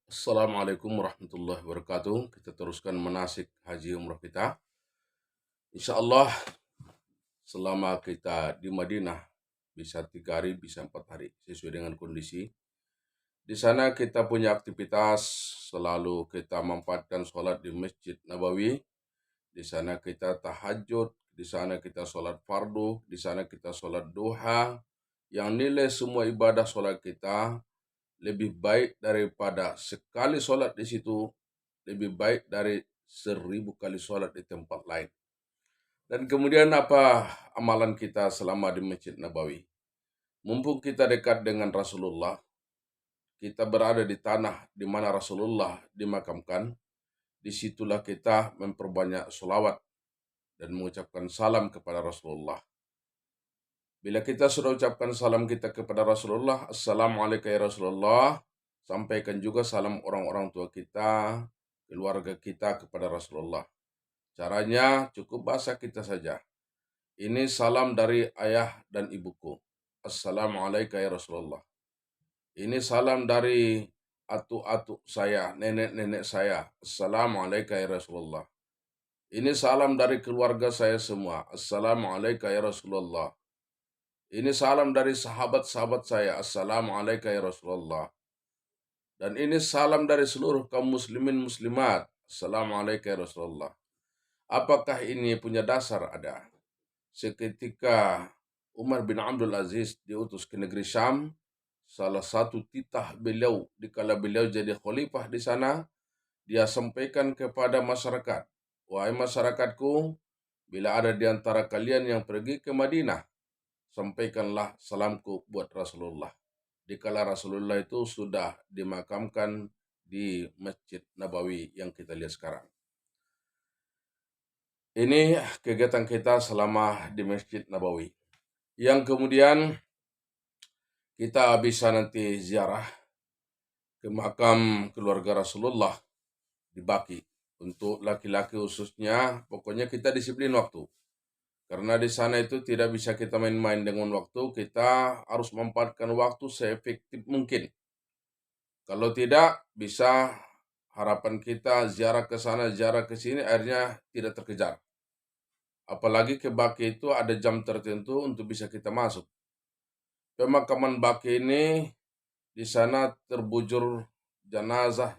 Assalamualaikum warahmatullahi wabarakatuh. Kita teruskan manasik haji umrah kita. Insya Allah selama kita di Madinah bisa 3 hari, bisa 4 hari sesuai dengan kondisi. Di sana kita punya aktivitas, selalu kita memanfaatkan sholat di Masjid Nabawi. Di sana kita tahajud, di sana kita sholat fardu, di sana kita sholat duha. Yang nilai semua ibadah sholat kita lebih baik daripada sekali sholat di situ, lebih baik dari 1.000 kali sholat di tempat lain. Dan kemudian apa amalan kita selama di Masjid Nabawi? Mumpung kita dekat dengan Rasulullah, kita berada di tanah di mana Rasulullah dimakamkan, disitulah kita memperbanyak sholawat dan mengucapkan salam kepada Rasulullah. Bila kita sudah ucapkan salam kita kepada Rasulullah, Assalamualaikum ya Rasulullah, sampaikan juga salam orang-orang tua kita, keluarga kita kepada Rasulullah. Caranya cukup bahasa kita saja. Ini salam dari ayah dan ibuku. Assalamualaikum ya Rasulullah. Ini salam dari atuk-atuk saya, nenek-nenek saya. Assalamualaikum ya Rasulullah. Ini salam dari keluarga saya semua. Assalamualaikum ya Rasulullah. Ini salam dari sahabat-sahabat saya. Assalamualaikum ya Rasulullah. Dan ini salam dari seluruh kaum muslimin muslimat. Assalamualaikum ya Rasulullah. Apakah ini punya dasar? Ada. Seketika Umar bin Abdul Aziz diutus ke negeri Syam, salah satu titah beliau dikala beliau jadi khalifah di sana, dia sampaikan kepada masyarakat, wahai masyarakatku, bila ada di antara kalian yang pergi ke Madinah, sampaikanlah salamku buat Rasulullah. Dikala Rasulullah itu sudah dimakamkan di Masjid Nabawi yang kita lihat sekarang. Ini kegiatan kita selama di Masjid Nabawi. Yang kemudian kita bisa nanti ziarah ke makam keluarga Rasulullah di Baki. Untuk laki-laki khususnya, pokoknya kita disiplin waktu. Karena di sana itu tidak bisa kita main-main dengan waktu, kita harus memanfaatkan waktu seefektif mungkin. Kalau tidak, bisa harapan kita ziarah ke sana, ziarah ke sini, akhirnya tidak terkejar. Apalagi ke Baki itu ada jam tertentu untuk bisa kita masuk. Pemakaman Baki ini di sana terbujur jenazah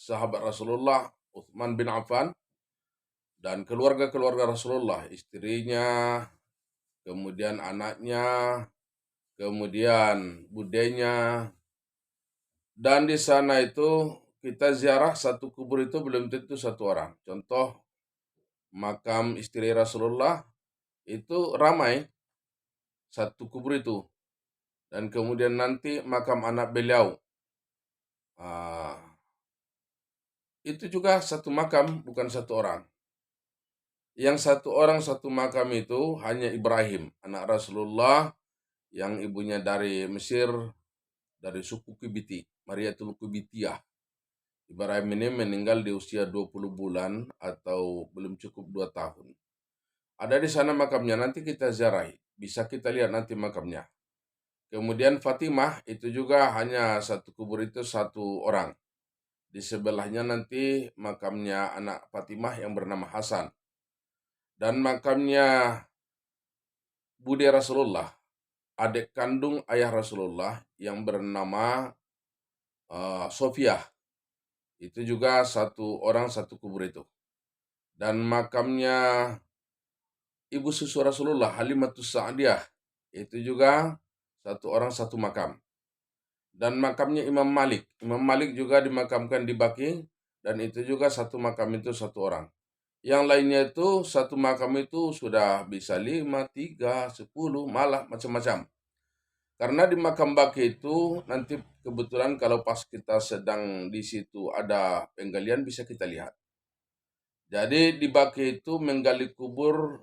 sahabat Rasulullah Utsman bin Affan dan keluarga-keluarga Rasulullah, istrinya, kemudian anaknya, kemudian budenya. Dan di sana itu kita ziarah satu kubur itu belum tentu satu orang. Contoh makam istri Rasulullah itu ramai satu kubur itu. Dan kemudian nanti makam anak beliau. Itu juga satu makam, bukan satu orang. Yang satu orang satu makam itu hanya Ibrahim, anak Rasulullah yang ibunya dari Mesir, dari suku Kibiti, Mariatul Kibitiyah. Ibrahim ini meninggal di usia 20 bulan atau belum cukup 2 tahun. Ada di sana makamnya, nanti kita ziarahi. Bisa kita lihat nanti makamnya. Kemudian Fatimah itu juga hanya satu kubur itu satu orang. Di sebelahnya nanti makamnya anak Fatimah yang bernama Hasan. Dan makamnya Bude Rasulullah, adik kandung ayah Rasulullah yang bernama Sofiah. Itu juga satu orang satu kubur itu. Dan makamnya ibu susu Rasulullah, Halimatus Sa'diyah, itu juga satu orang satu makam. Dan makamnya Imam Malik. Imam Malik juga dimakamkan di Baki, dan itu juga satu makam itu satu orang. Yang lainnya itu satu makam itu sudah bisa 5, 3, 10, malah macam-macam. Karena di makam Baki itu nanti kebetulan kalau pas kita sedang di situ ada penggalian bisa kita lihat. Jadi di Baki itu menggali kubur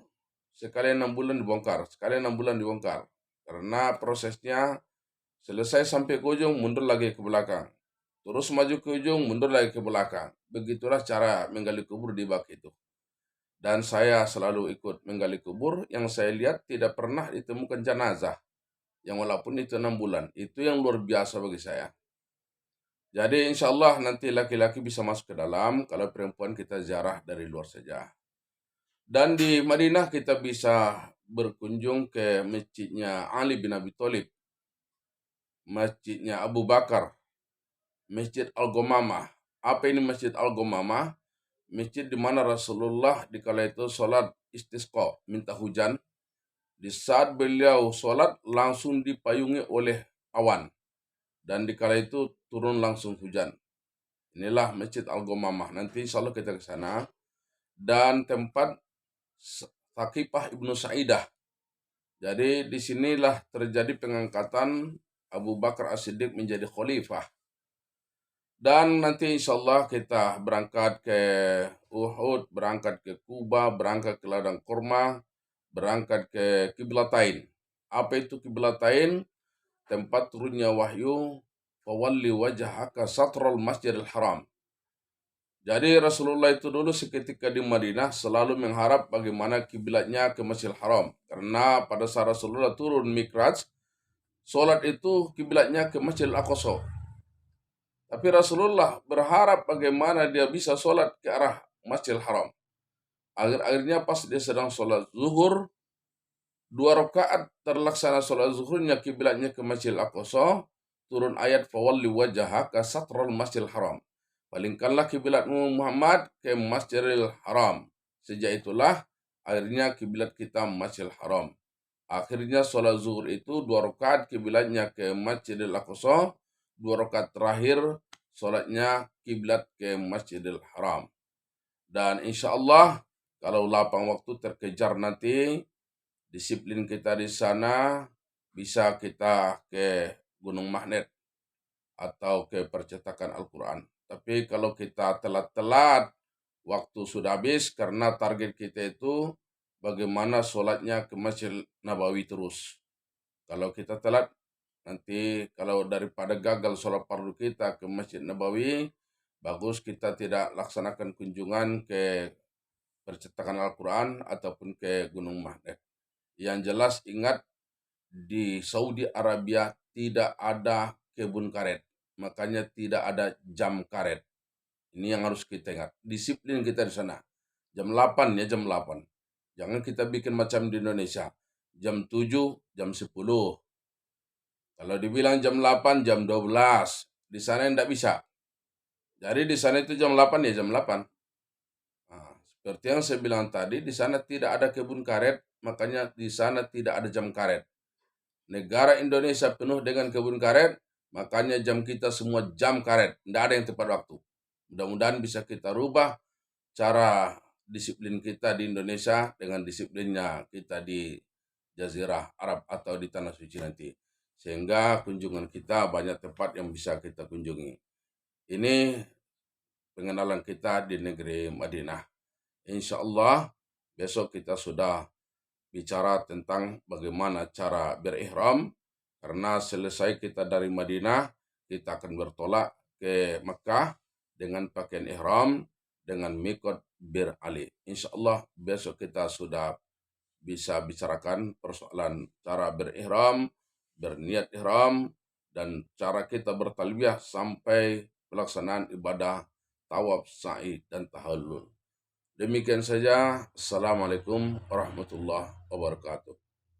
sekali 6 bulan dibongkar, sekali 6 bulan dibongkar. Karena prosesnya selesai sampai ke ujung, mundur lagi ke belakang. Terus maju ke ujung, mundur lagi ke belakang. Begitulah cara menggali kubur di Baki itu. Dan saya selalu ikut menggali kubur, yang saya lihat tidak pernah ditemukan jenazah. Yang walaupun itu 6 bulan. Itu yang luar biasa bagi saya. Jadi insya Allah nanti laki-laki bisa masuk ke dalam, kalau perempuan kita ziarah dari luar saja. Dan di Madinah kita bisa berkunjung ke masjidnya Ali bin Abi Thalib, masjidnya Abu Bakar, Masjid Al-Ghamamah. Apa ini Masjid Al-Ghamamah? Masjid di mana Rasulullah di kala itu sholat istisqa, minta hujan. Di saat beliau sholat langsung dipayungi oleh awan. Dan di kala itu turun langsung hujan. Inilah Masjid Al-Ghamamah. Nanti insya Allah kita ke sana. Dan tempat Thaqifah Ibnu Sa'idah. Jadi disinilah terjadi pengangkatan Abu Bakar As-Siddiq menjadi khalifah. Dan nanti insya Allah kita berangkat ke Uhud, berangkat ke Kuba, berangkat ke Ladang Kurma, berangkat ke Qiblatain. Apa itu Qiblatain? Tempat turunnya wahyu, fawalli wajhaka satrul masjidil haram. Jadi Rasulullah itu dulu seketika di Madinah selalu mengharap bagaimana kiblatnya ke Masjidil Haram. Karena pada saat Rasulullah turun Mikraj, sholat itu kiblatnya ke Masjidil Aqsa. Tapi Rasulullah berharap bagaimana dia bisa sholat ke arah Masjidil Haram. Akhir-akhirnya pas dia sedang sholat zuhur, 2 rakaat terlaksana sholat zuhurnya kiblatnya ke Masjidil Aqsa, turun ayat fawalli wajhaka satrul Masjidil Haram. Palingkanlah kiblatmu Muhammad ke Masjidil Haram. Sejak itulah akhirnya kiblat kita Masjidil Haram. Akhirnya sholat zuhur itu 2 rakaat kiblatnya ke Masjidil Aqsa, 2 rakaat terakhir sholatnya kiblat ke Masjidil Haram. Dan insya Allah kalau lapang waktu terkejar nanti disiplin kita di sana bisa kita ke Gunung Mahnet atau ke percetakan Al-Quran. Tapi kalau kita telat-telat, waktu sudah habis karena target kita itu bagaimana sholatnya ke Masjid Nabawi terus. Kalau kita telat, nanti kalau daripada gagal sholat fardu kita ke Masjid Nabawi, bagus kita tidak laksanakan kunjungan ke percetakan Al-Quran ataupun ke Gunung Mahnet. Yang jelas ingat, di Saudi Arabia tidak ada kebun karet. Makanya tidak ada jam karet. Ini yang harus kita ingat. Disiplin kita di sana. Jam 8 ya, jam 8. Jangan kita bikin macam di Indonesia. Jam 7, jam 10. Kalau dibilang jam 8, jam 12. Di sana tidak bisa. Jadi di sana itu jam 8 ya jam 8. Nah, seperti yang saya bilang tadi, di sana tidak ada kebun karet. Makanya di sana tidak ada jam karet. Negara Indonesia penuh dengan kebun karet. Makanya jam kita semua jam karet. Tidak ada yang tepat waktu. Mudah-mudahan bisa kita rubah cara disiplin kita di Indonesia dengan disiplinnya kita di Jazirah Arab atau di Tanah Suci nanti. Sehingga kunjungan kita banyak tempat yang bisa kita kunjungi. Ini pengenalan kita di negeri Madinah. Insya Allah besok kita sudah bicara tentang bagaimana cara berihram. Karena selesai kita dari Madinah, kita akan bertolak ke Mekah dengan pakaian ihram, dengan mikot Bir Ali. Insya Allah besok kita sudah bisa bicarakan persoalan cara berihram, berniat ihram, dan cara kita bertalbiyah sampai pelaksanaan ibadah tawaf, sa'i, dan tahallul. Demikian saja. Assalamualaikum warahmatullahi wabarakatuh.